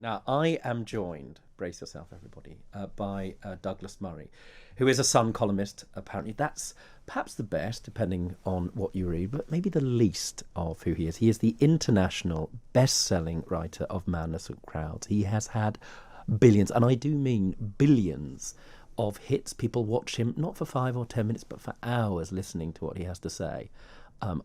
Now, I am joined, brace yourself, everybody, by Douglas Murray, who is a Sun columnist. Apparently, that's perhaps the best, depending on what you read, but maybe the least of who he is. He is the international best-selling writer of Madness and Crowds. He has had billions, and I do mean billions, of hits. People watch him not for 5 or 10 minutes, but for hours listening to what he has to say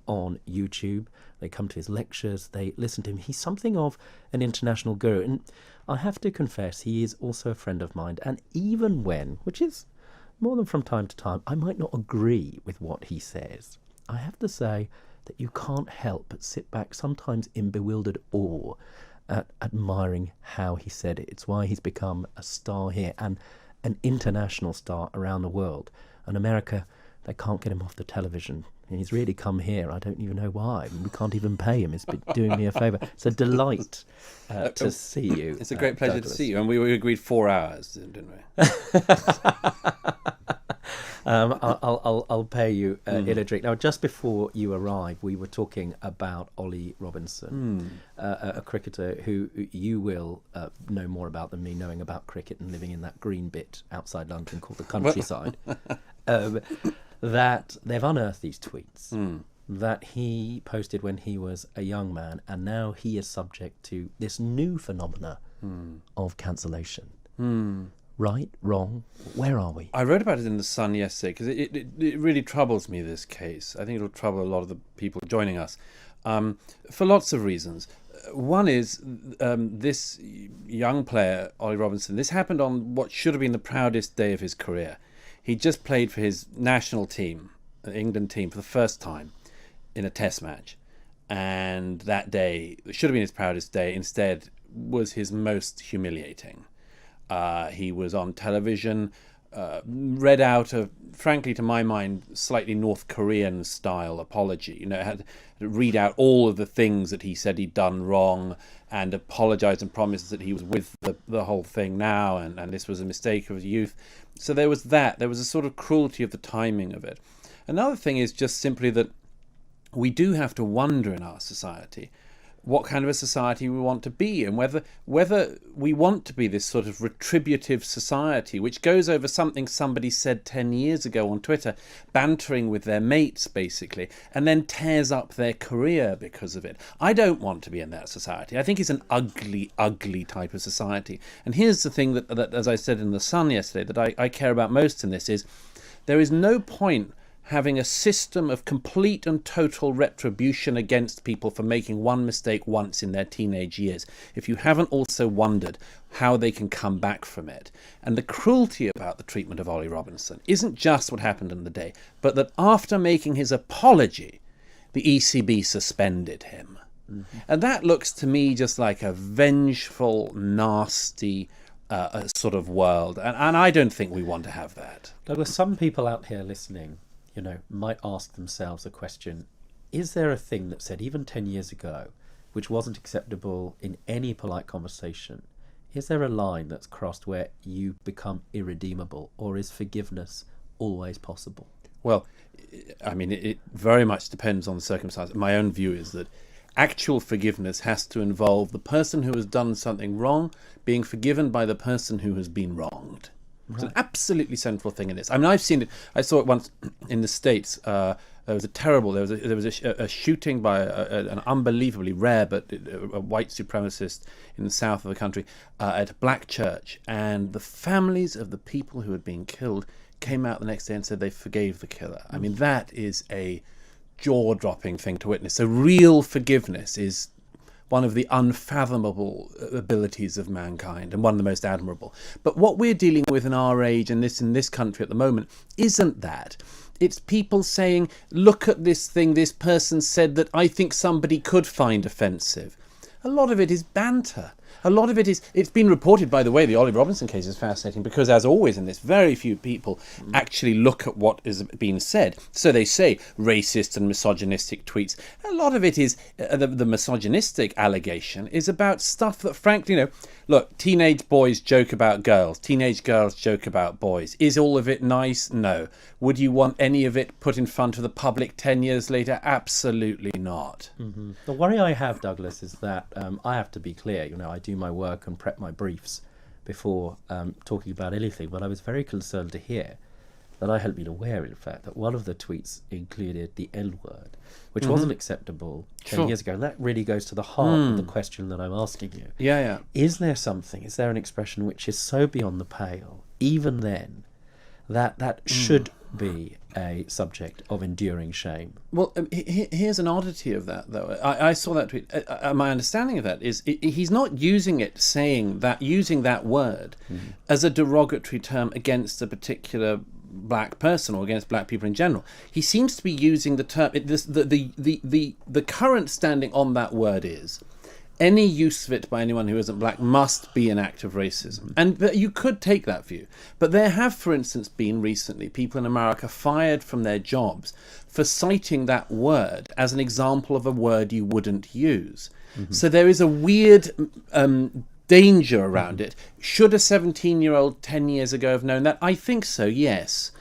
on YouTube. They come to his lectures, they listen to him. He's something of an international guru. And I have to confess, he is also a friend of mine. And even when, which is more than from time to time, I might not agree with what he says, I have to say that you can't help but sit back, sometimes in bewildered awe, at admiring how he said it. It's why he's become a star here and an international star around the world. And America, they can't get him off the television. And he's really come here. I don't even know why. We can't even pay him. He's been doing me a favour. It's a delight to see you. It's a great pleasure Douglas. to see you. And we agreed 4 hours, didn't we? I'll pay you in a drink. Now, just before you arrived, we were talking about Ollie Robinson, a cricketer who you will know more about than me, knowing about cricket and living in that green bit outside London called the countryside. That they've unearthed these tweets that he posted when he was a young man, and now he is subject to this new phenomena of cancellation. Right, wrong, where are we? I wrote about it in The Sun yesterday because it really troubles me, this case. I think it'll trouble a lot of the people joining us for lots of reasons. One is this young player, Ollie Robinson, this happened on what should have been the proudest day of his career. He just played for his national team, the England team, for the first time in a test match. And that day, it should have been his proudest day, instead was his most humiliating. He was on television, read out a, frankly, to my mind, slightly North Korean style apology. You know, had to read out all of the things that he said he'd done wrong and apologise and promise that he was with the whole thing now and this was a mistake of his youth. So there was that. There was a sort of cruelty of the timing of it. Another thing is just simply that we do have to wonder in our society what kind of a society we want to be, and whether we want to be this sort of retributive society which goes over something somebody said 10 years ago on Twitter, bantering with their mates basically, and then tears up their career because of it. I don't want to be in that society. I think it's an ugly, ugly type of society. And here's the thing that as I said in The Sun yesterday, that I care about most in this is there is no point having a system of complete and total retribution against people for making one mistake once in their teenage years, if you haven't also wondered how they can come back from it. And the cruelty about the treatment of Ollie Robinson isn't just what happened in the day, but that after making his apology, the ECB suspended him. And that looks to me just like a vengeful, nasty sort of world. And I don't think we want to have that. Douglas, some people out here listening, you know, might ask themselves a question: is there a thing that said even 10 years ago which wasn't acceptable in any polite conversation? Is there a line that's crossed where you become irredeemable, or is forgiveness always possible? Well, I mean, it very much depends on the circumstance. My own view is that actual forgiveness has to involve the person who has done something wrong being forgiven by the person who has been wronged. It's an absolutely central thing in this. I mean, I've seen it. I saw it once in the States. There was a shooting by an unbelievably rare but a white supremacist in the south of the country at a black church, and the families of the people who had been killed came out the next day and said they forgave the killer. I mean, that is a jaw-dropping thing to witness. So real forgiveness is one of the unfathomable abilities of mankind, and one of the most admirable. But what we're dealing with in our age and in this country at the moment isn't that. It's people saying, look at this thing this person said that I think somebody could find offensive. A lot of it is banter. A lot of it is, it's been reported, by the way, the Ollie Robinson case is fascinating because, as always in this, very few people actually look at what is being said. So they say racist and misogynistic tweets. A lot of it is, the misogynistic allegation is about stuff that, frankly, you know, look, teenage boys joke about girls. Teenage girls joke about boys. Is all of it nice? No. Would you want any of it put in front of the public 10 years later? Absolutely not. The worry I have, Douglas, is that I have to be clear. You know, I do do my work and prep my briefs before talking about anything, but I was very concerned to hear that I hadn't been aware, in fact, that one of the tweets included the N-word, which wasn't acceptable 10 years ago. That really goes to the heart of the question that I'm asking you. Yeah. Is there an expression which is so beyond the pale, even then, that should be a subject of enduring shame? Well, here's an oddity of that, though. I saw that tweet. My understanding of that is he's not using that word as a derogatory term against a particular black person or against black people in general. He seems to be using the term. The current standing on that word is any use of it by anyone who isn't black must be an act of racism. And you could take that view. But there have, for instance, been recently people in America fired from their jobs for citing that word as an example of a word you wouldn't use. So there is a weird danger around it. Should a 17-year-old 10 years ago have known that? I think so, yes.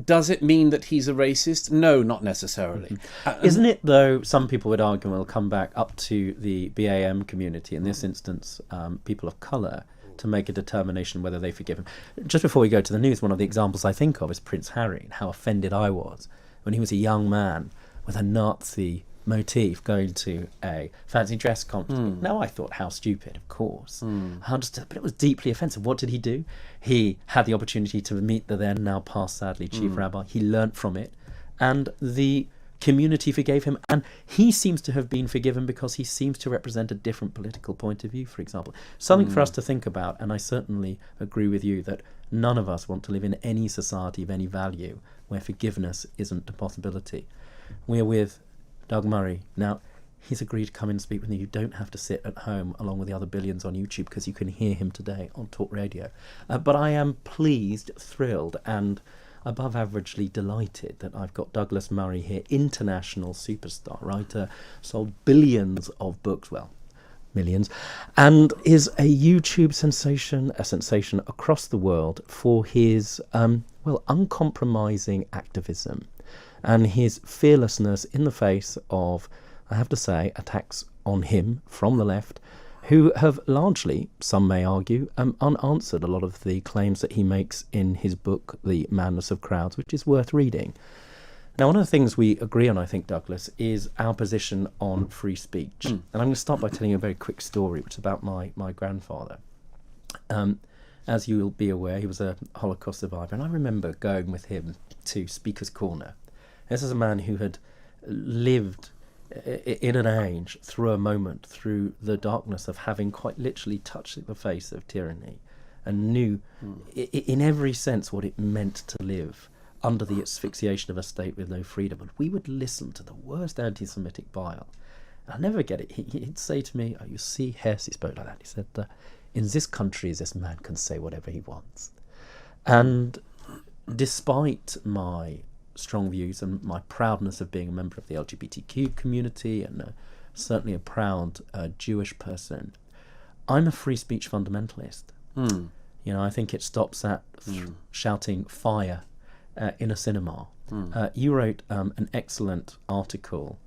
Does it mean that he's a racist? No, not necessarily. Isn't it, though, some people would argue, and we'll come back up to the BAM community, in this instance, people of colour, to make a determination whether they forgive him. Just before we go to the news, one of the examples I think of is Prince Harry, and how offended I was when he was a young man with a Nazi motif going to a fancy dress competition. Now, I thought, how stupid, of course. I understood, but it was deeply offensive. What did he do? He had the opportunity to meet the then now past, sadly, chief rabbi. He learnt from it, and the community forgave him, and he seems to have been forgiven because he seems to represent a different political point of view, for example. Something for us to think about, and I certainly agree with you that none of us want to live in any society of any value where forgiveness isn't a possibility. We're with Doug Murray. Now, he's agreed to come in and speak with me. You don't have to sit at home along with the other billions on YouTube, because you can hear him today on Talk Radio. But I am pleased, thrilled, and above averagely delighted that I've got Douglas Murray here, international superstar, writer, sold billions of books, well, millions, and is a YouTube sensation, a sensation across the world for his, uncompromising activism and his fearlessness in the face of, I have to say, attacks on him from the left, who have largely, some may argue, unanswered a lot of the claims that he makes in his book, The Madness of Crowds, which is worth reading. Now, one of the things we agree on, I think, Douglas, is our position on free speech. And I'm going to start by telling you a very quick story, which is about my grandfather. As you will be aware, he was a Holocaust survivor, and I remember going with him to Speaker's Corner. This is a man who had lived in an age, through a moment, through the darkness of having quite literally touched the face of tyranny, and knew in every sense what it meant to live under the asphyxiation of a state with no freedom. And we would listen to the worst anti-Semitic bile. I'll never get it. He'd say to me, "Oh, you see, Hess," he spoke like that. He said, "in this country, this man can say whatever he wants." And despite my strong views and my proudness of being a member of the LGBTQ community, and certainly a proud Jewish person, I'm a free speech fundamentalist. You know, I think it stops at shouting fire in a cinema. You wrote an excellent article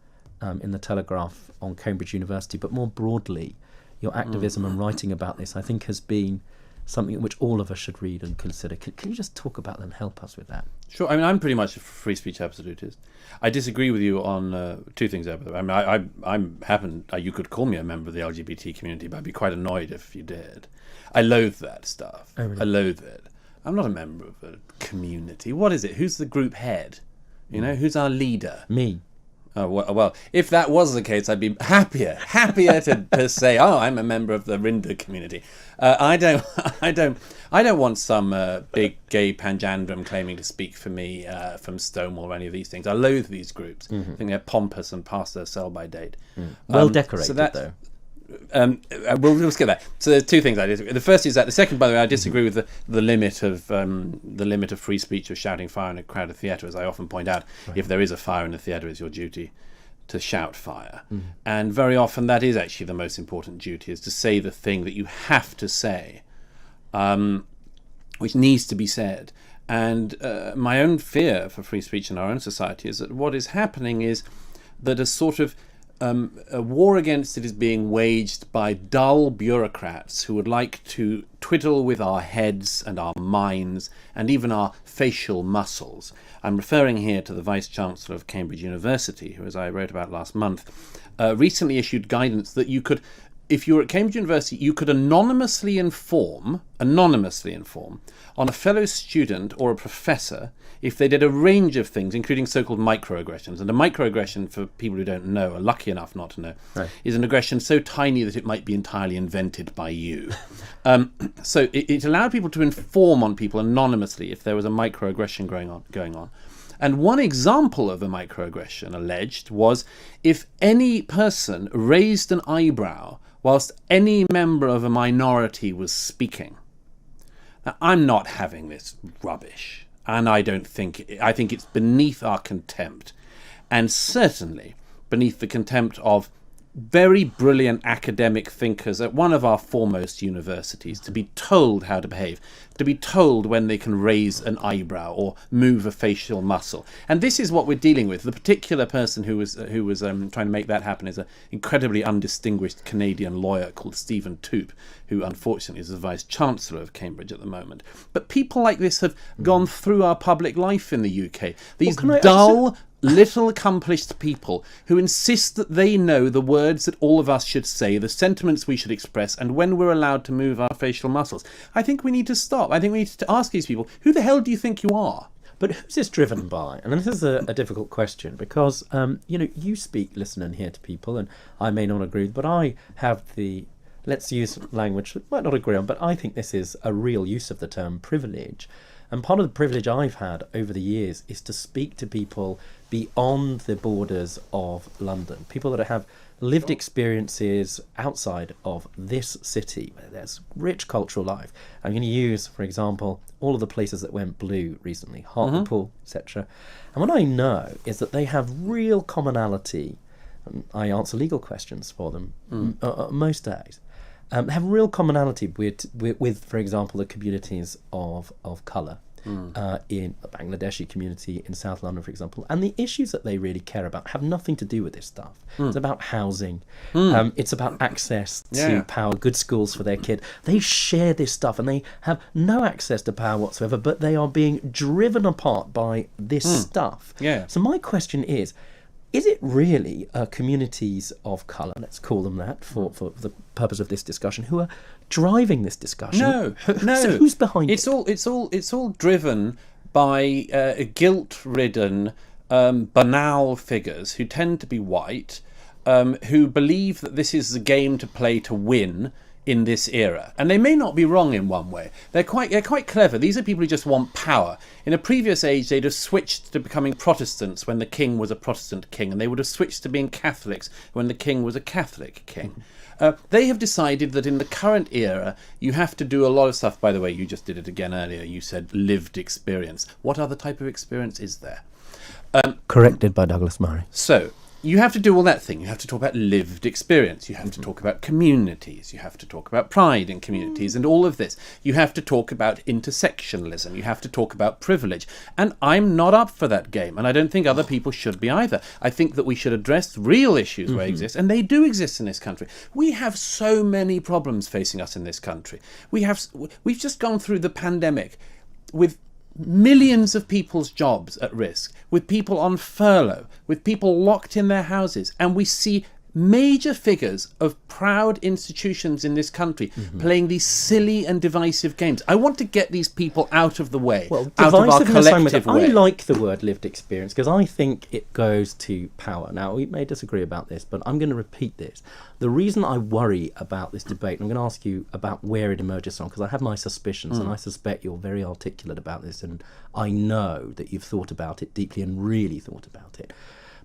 in the Telegraph on Cambridge University, but more broadly, your activism and writing about this, I think, has been something which all of us should read and consider. Can you just talk about that and help us with that? Sure. I mean, I'm pretty much a free speech absolutist. I disagree with you on two things there. I mean, you could call me a member of the LGBT community, but I'd be quite annoyed if you did. I loathe that stuff. Oh, really? I loathe it. I'm not a member of a community. What is it? Who's the group head? You know, who's our leader? Me. Oh, well, if that was the case, I'd be happier to say, "Oh, I'm a member of the Rinder community." I don't want some big gay panjandrum claiming to speak for me from Stonewall or any of these things. I loathe these groups. I think they're pompous and past their sell-by date. Well decorated, though. We'll skip that. So there's two things I disagree. The first is that. The second, by the way, I disagree with the limit of free speech of shouting fire in a crowded theatre. As I often point out, if there is a fire in the theatre, it's your duty to shout fire. And very often that is actually the most important duty, is to say the thing that you have to say, which needs to be said. And my own fear for free speech in our own society is that what is happening is that a sort of a war against it is being waged by dull bureaucrats who would like to twiddle with our heads and our minds and even our facial muscles. I'm referring here to the Vice-Chancellor of Cambridge University, who, as I wrote about last month, recently issued guidance that you could, if you were at Cambridge University, you could anonymously inform on a fellow student or a professor if they did a range of things, including so-called microaggressions. And a microaggression, for people who don't know, are lucky enough not to know, right, is an aggression so tiny that it might be entirely invented by you. So it allowed people to inform on people anonymously if there was a microaggression going on. And one example of a microaggression alleged was if any person raised an eyebrow whilst any member of a minority was speaking. Now, I'm not having this rubbish. And I think it's beneath our contempt, and certainly beneath the contempt of very brilliant academic thinkers at one of our foremost universities to be told how to behave, to be told when they can raise an eyebrow or move a facial muscle. And this is what we're dealing with. The particular person who was trying to make that happen is an incredibly undistinguished Canadian lawyer called Stephen Toop, who unfortunately is the Vice-Chancellor of Cambridge at the moment. But people like this have gone through our public life in the UK. These dull, little accomplished people who insist that they know the words that all of us should say, the sentiments we should express, and when we're allowed to move our facial muscles. I think we need to stop. I think we need to ask these people, who the hell do you think you are? But who's this driven by? And this is a difficult question because, you speak, listen and hear to people, and I may not agree, but I have let's use language that might not agree on, but I think this is a real use of the term privilege. And part of the privilege I've had over the years is to speak to people beyond the borders of London, people that have lived experiences outside of this city where there's rich cultural life. I'm going to use, for example, all of the places that went blue recently, Hartlepool, etc. And what I know is that they have real commonality. I answer legal questions for them most days. Have real commonality with, for example, the communities of colour in the Bangladeshi community in South London, for example. And the issues that they really care about have nothing to do with this stuff. It's about housing. It's about access to power, good schools for their kid. They share this stuff and they have no access to power whatsoever, but they are being driven apart by this stuff. So my question is it really communities of colour, let's call them that for the purpose of this discussion, who are driving this discussion? No. So who's behind it? It's all driven by guilt-ridden, banal figures who tend to be white, who believe that this is the game to play to win in this era. And they may not be wrong in one way. They're quite clever. These are people who just want power. In a previous age, they'd have switched to becoming Protestants when the king was a Protestant king, and they would have switched to being Catholics when the king was a Catholic king. They have decided that in the current era, you have to do a lot of stuff. By the way, you just did it again earlier. You said lived experience. What other type of experience is there? Corrected by Douglas Murray. So, you have to do all that thing. You have to talk about lived experience. You have to talk about communities. You have to talk about pride in communities and all of this. You have to talk about intersectionalism. You have to talk about privilege. And I'm not up for that game. And I don't think other people should be either. I think that we should address real issues where they exist. And they do exist in this country. We have so many problems facing us in this country. We've just gone through the pandemic with millions of people's jobs at risk, with people on furlough, with people locked in their houses, and we see major figures of proud institutions in this country playing these silly and divisive games. I want to get these people out of the way, out of our collective way. I like the word lived experience because I think it goes to power. Now, we may disagree about this, but I'm going to repeat this. The reason I worry about this debate, and I'm going to ask you about where it emerges from, because I have my suspicions, and I suspect you're very articulate about this, and I know that you've thought about it deeply and really thought about it.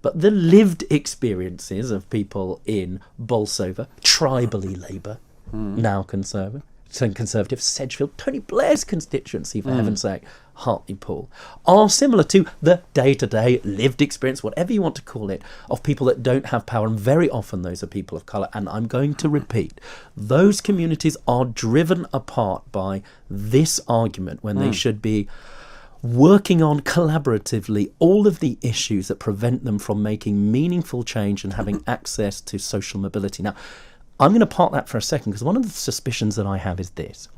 But the lived experiences of people in Bolsover, tribally Labour, now Conservative, Sedgefield, Tony Blair's constituency, for heaven's sake, Hartlepool, are similar to the day-to-day lived experience, whatever you want to call it, of people that don't have power. And very often those are people of colour. And I'm going to repeat, those communities are driven apart by this argument when they should be working on collaboratively all of the issues that prevent them from making meaningful change and having access to social mobility. Now, I'm going to park that for a second, because one of the suspicions that I have is this,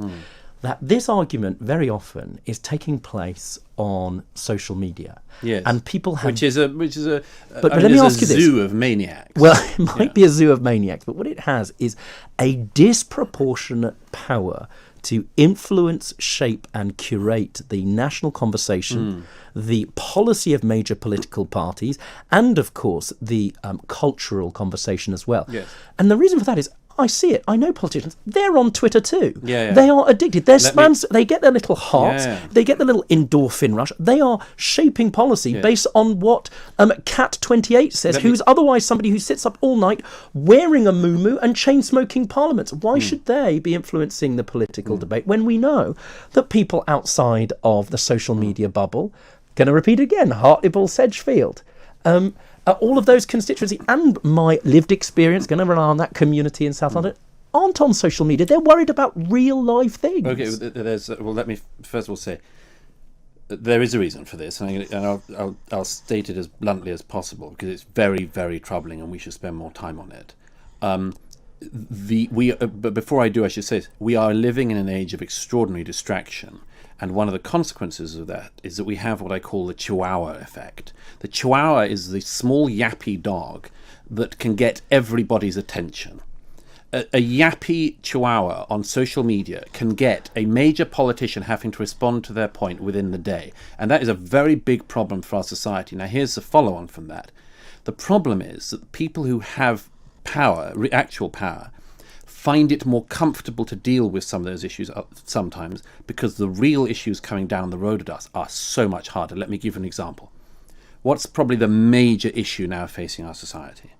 that this argument very often is taking place on social media. Yes. And people have... Which is a But let me ask you this. zoo of maniacs. Well, it might be a zoo of maniacs, but what it has is a disproportionate power to influence, shape and curate the national conversation, the policy of major political parties, and of course the cultural conversation as well. Yes. And the reason for that is, I see it. I know politicians. They're on Twitter too. Yeah. They are addicted. They're spams. They get their little hearts. Yeah. They get the little endorphin rush. They are shaping policy based on what Cat28 says, who's otherwise somebody who sits up all night wearing a muumuu and chain-smoking parliaments. Why should they be influencing the political debate when we know that people outside of the social media bubble, going to repeat again, Hartlepool, Sedgefield, all of those constituency and my lived experience, going to rely on that community in South London, aren't on social media. They're worried about real life things. Okay, well, let me first of all say there is a reason for this, and I'll state it as bluntly as possible, because it's very, very troubling, and we should spend more time on it. But before I do, I should say this. We are living in an age of extraordinary distraction. And one of the consequences of that is that we have what I call the Chihuahua effect. The Chihuahua is the small yappy dog that can get everybody's attention. A yappy Chihuahua on social media can get a major politician having to respond to their point within the day. And that is a very big problem for our society. Now, here's the follow-on from that. The problem is that people who have power, actual power, find it more comfortable to deal with some of those issues sometimes, because the real issues coming down the road at us are so much harder. Let me give you an example. What's probably the major issue now facing our society?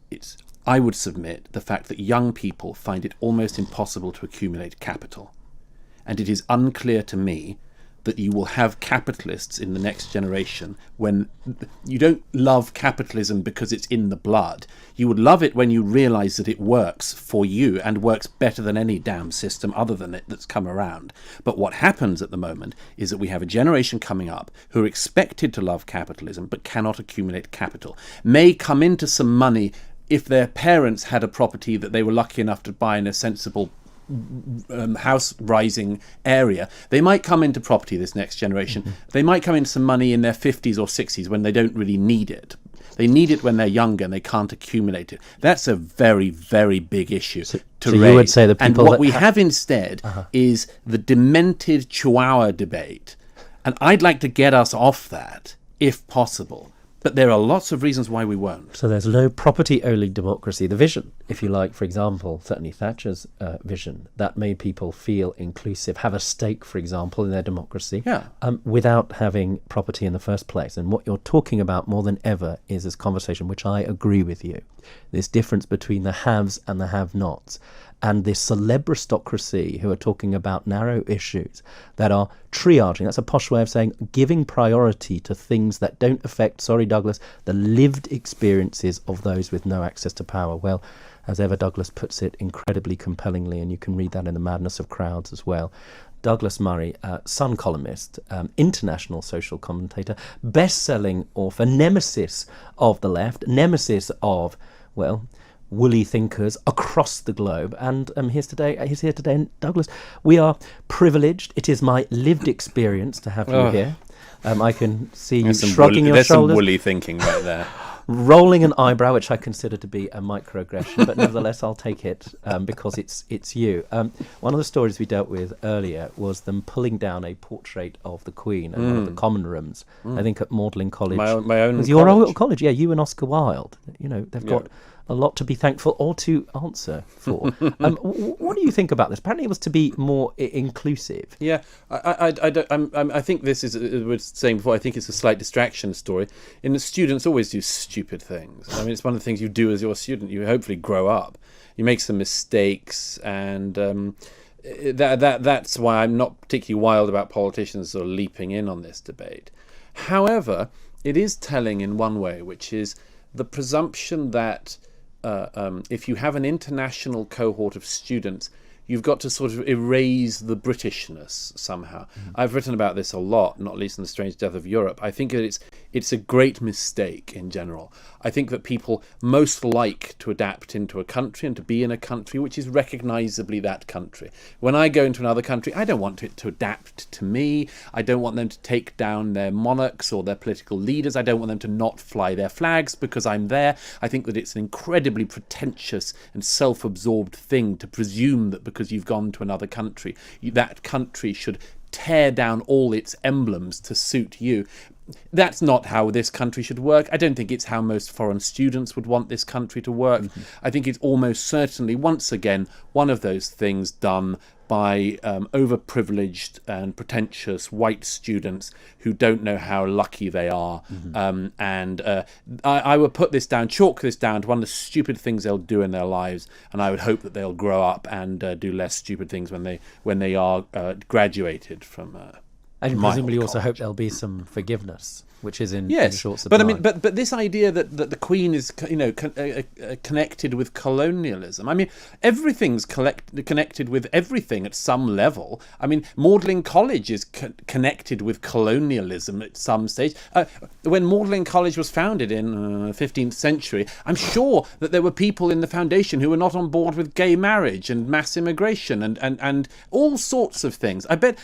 It's, I would submit, the fact that young people find it almost impossible to accumulate capital. And it is unclear to me that you will have capitalists in the next generation when you don't love capitalism because it's in the blood. You would love it when you realise that it works for you and works better than any damn system other than it that's come around. But what happens at the moment is that we have a generation coming up who are expected to love capitalism but cannot accumulate capital, may come into some money if their parents had a property that they were lucky enough to buy in a sensible house rising area. They might come into property, this next generation. They might come into some money in their 50s or 60s when they don't really need it. They need it when they're younger and they can't accumulate it. That's a very, very big issue to raise. You would say the people and what we have instead is the demented Chihuahua debate. And I'd like to get us off that, if possible. But there are lots of reasons why we won't. So there's no property-only democracy. The vision, if you like, for example, certainly Thatcher's vision, that made people feel inclusive, have a stake, for example, in their democracy, without having property in the first place. And what you're talking about more than ever is this conversation, which I agree with you, this difference between the haves and the have-nots, and this celebristocracy who are talking about narrow issues that are triaging. That's a posh way of saying giving priority to things that don't affect, sorry Douglas, the lived experiences of those with no access to power. Well, as ever Douglas puts it incredibly compellingly, and you can read that in The Madness of Crowds as well. Douglas Murray, Sun columnist, international social commentator, best-selling author, nemesis of the left, nemesis of, well, woolly thinkers across the globe, and he's here today. And Douglas, we are privileged. It is my lived experience to have you here. I can see you shrugging your shoulders. There's some woolly thinking right there. Rolling an eyebrow, which I consider to be a microaggression, but nevertheless I'll take it because it's you. One of the stories we dealt with earlier was them pulling down a portrait of the Queen in one of the common rooms, I think at Magdalen College. My own college. Your own college, yeah, you and Oscar Wilde. You know, they've got a lot to be thankful or to answer for. What do you think about this? Apparently it was to be more inclusive. Yeah, I think this is, as we were saying before, I think it's a slight distraction story. And the students always do stupid things. I mean, it's one of the things you do as your student. You hopefully grow up. You make some mistakes, and that's why I'm not particularly wild about politicians sort of leaping in on this debate. However, it is telling in one way, which is the presumption that if you have an international cohort of students you've got to sort of erase the Britishness somehow. I've written about this a lot, not least in The Strange Death of Europe. I think that it's a great mistake in general. I think that people most like to adapt into a country and to be in a country which is recognisably that country. When I go into another country, I don't want it to adapt to me. I don't want them to take down their monarchs or their political leaders. I don't want them to not fly their flags because I'm there. I think that it's an incredibly pretentious and self-absorbed thing to presume that because you've gone to another country, that country should tear down all its emblems to suit you. That's not how this country should work. I don't think it's how most foreign students would want this country to work. I think it's almost certainly, once again, one of those things done by overprivileged and pretentious white students who don't know how lucky they are. I would put this down, chalk this down to one of the stupid things they'll do in their lives, and I would hope that they'll grow up and do less stupid things when they are graduated from And my presumably old also college. hope there'll be some forgiveness, which is in Yes, short supply. but I mean, but this idea that the Queen is, connected with colonialism. I mean, everything's connected with everything at some level. I mean, Magdalen College is connected with colonialism at some stage. When Magdalen College was founded in the 15th century, I'm sure that there were people in the foundation who were not on board with gay marriage and mass immigration and all sorts of things. I bet.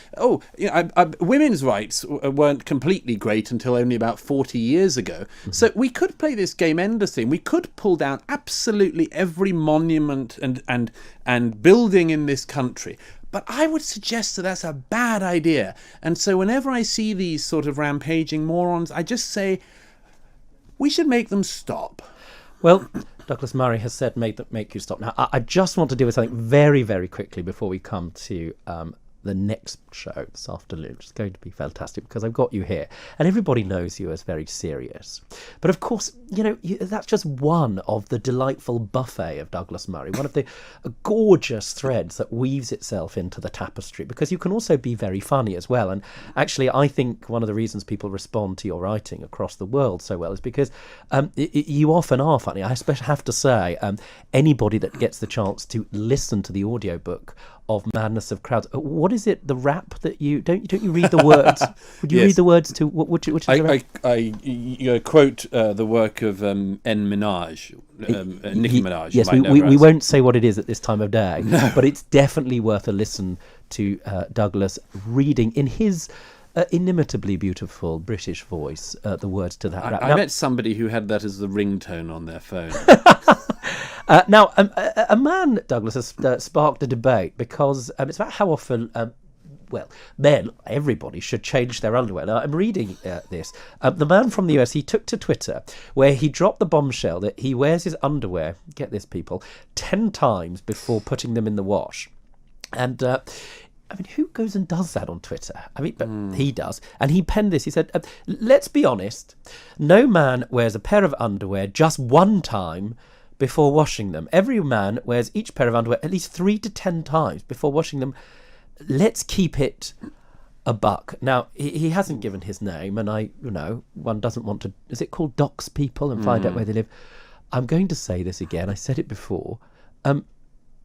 Women's rights weren't completely great until only about 40 years ago. So we could play this game endlessly. We could pull down absolutely every monument and building in this country. But I would suggest that that's a bad idea. And so whenever I see these sort of rampaging morons, I just say, we should make them stop. Well, Douglas Murray has said make you stop. Now, I just want to deal with something very, very quickly before we come to the next show this afternoon, which is going to be fantastic because I've got you here and everybody knows you as very serious. But of course, that's just one of the delightful buffet of Douglas Murray, one of the gorgeous threads that weaves itself into the tapestry, because you can also be very funny as well. And actually, I think one of the reasons people respond to your writing across the world so well is because you often are funny. I especially have to say, anybody that gets the chance to listen to the audiobook of Madness of Crowds, what is it, the rap that you don't you read the words? Would you Yes. read the words to which is the rap? I quote the work of Nicki Minaj. Yes, you might know her we as. won't say what it is at this time of day, but it's definitely worth a listen to Douglas reading in his inimitably beautiful British voice the words to that rap. I met somebody who had that as the ringtone on their phone. Now, a man, Douglas, has sparked a debate because it's about how often, men, everybody should change their underwear. Now, I'm reading this. The man from the US, he took to Twitter where he dropped the bombshell that he wears his underwear, get this, people, 10 times before putting them in the wash. And who goes and does that on Twitter? But he does. And he penned this. He said, let's be honest, no man wears a pair of underwear just one time before washing them. Every man wears each pair of underwear at least 3 to 10 times before washing them. Let's keep it a buck. Now, he hasn't given his name, and one doesn't want to, is it called dox people and find out where they live? I'm going to say this again. I said it before.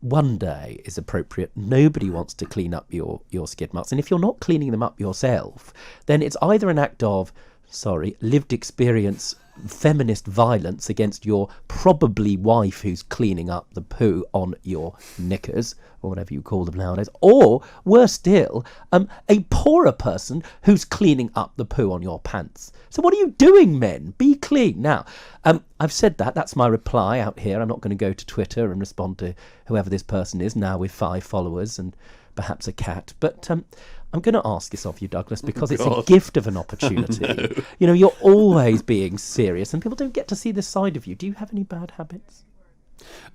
One day is appropriate. Nobody wants to clean up your skid marks. And if you're not cleaning them up yourself, then it's either an act of, lived experience, feminist violence against your probably wife who's cleaning up the poo on your knickers, or whatever you call them nowadays, or, worse still, a poorer person who's cleaning up the poo on your pants. So what are you doing, men? Be clean. Now, I've said that. That's my reply out here. I'm not going to go to Twitter and respond to whoever this person is, now with 5 followers and perhaps a cat. But I'm going to ask this of you, Douglas, because it's a gift of an opportunity. No. You're always being serious and people don't get to see this side of you. Do you have any bad habits?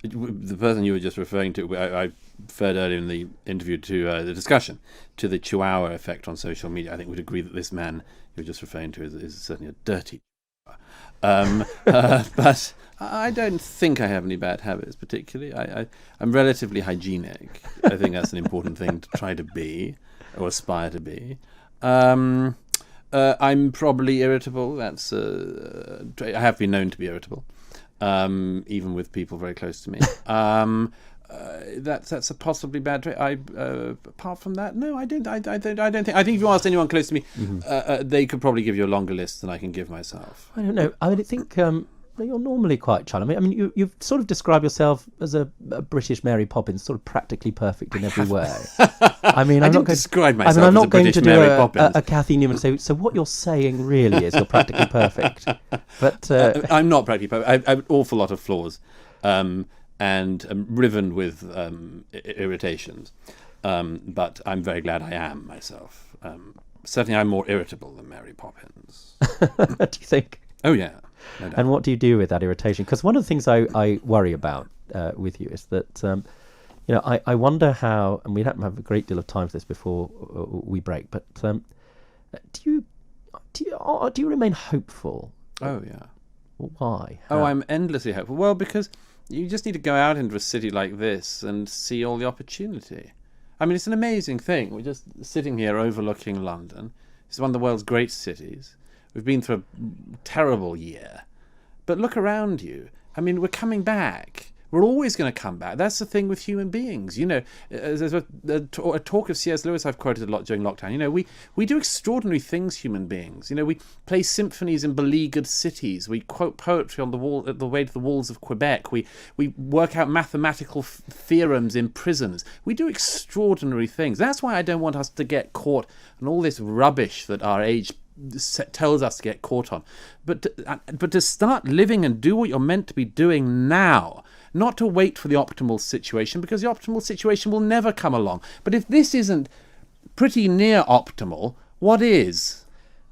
The person you were just referring to, I referred earlier in the interview to the discussion, to the Chihuahua effect on social media. I think we'd agree that this man you were just referring to is certainly a dirty but I don't think I have any bad habits particularly. I'm relatively hygienic. I think that's an important thing to try to be, or aspire to be. I'm probably irritable. That's I have been known to be irritable, even with people very close to me. that's a possibly bad trait. Apart from that, no, I don't. I don't think. I think if you asked anyone close to me, they could probably give you a longer list than I can give myself. I don't know. I think you're normally quite charming. I mean, you've sort of described yourself as a British Mary Poppins, sort of practically perfect in every way. I mean, I'm not going to describe myself. I'm as not a going British to do Mary Poppins. a Kathy Newman. So what you're saying really is you're practically perfect. But I'm not practically perfect. I have an awful lot of flaws, and am riven with irritations. But I'm very glad I am myself. Certainly, I'm more irritable than Mary Poppins. do you think? Oh yeah. No doubt. And what do you do with that irritation? Because one of the things I worry about with you is that, I wonder how, and we don't have a great deal of time for this before we break, but do you remain hopeful? Oh yeah. Why? Oh, I'm endlessly hopeful. Well, because you just need to go out into a city like this and see all the opportunity. I mean, it's an amazing thing. We're just sitting here overlooking London. It's one of the world's great cities. We've been through a terrible year. But look around you. I mean, we're coming back. We're always going to come back. That's the thing with human beings. There's a talk of C.S. Lewis I've quoted a lot during lockdown. We do extraordinary things, human beings. We play symphonies in beleaguered cities. We quote poetry on the wall, at the way to the walls of Quebec. We work out mathematical theorems in prisons. We do extraordinary things. That's why I don't want us to get caught in all this rubbish that our age tells us to get caught on, but to start living and do what you're meant to be doing now, not to wait for the optimal situation, because the optimal situation will never come along. But if this isn't pretty near optimal, what is?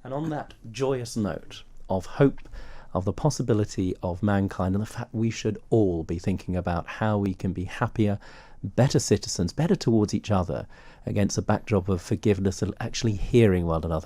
And on that joyous note of hope, of the possibility of mankind, and the fact we should all be thinking about how we can be happier, better citizens, better towards each other, against a backdrop of forgiveness and actually hearing one another.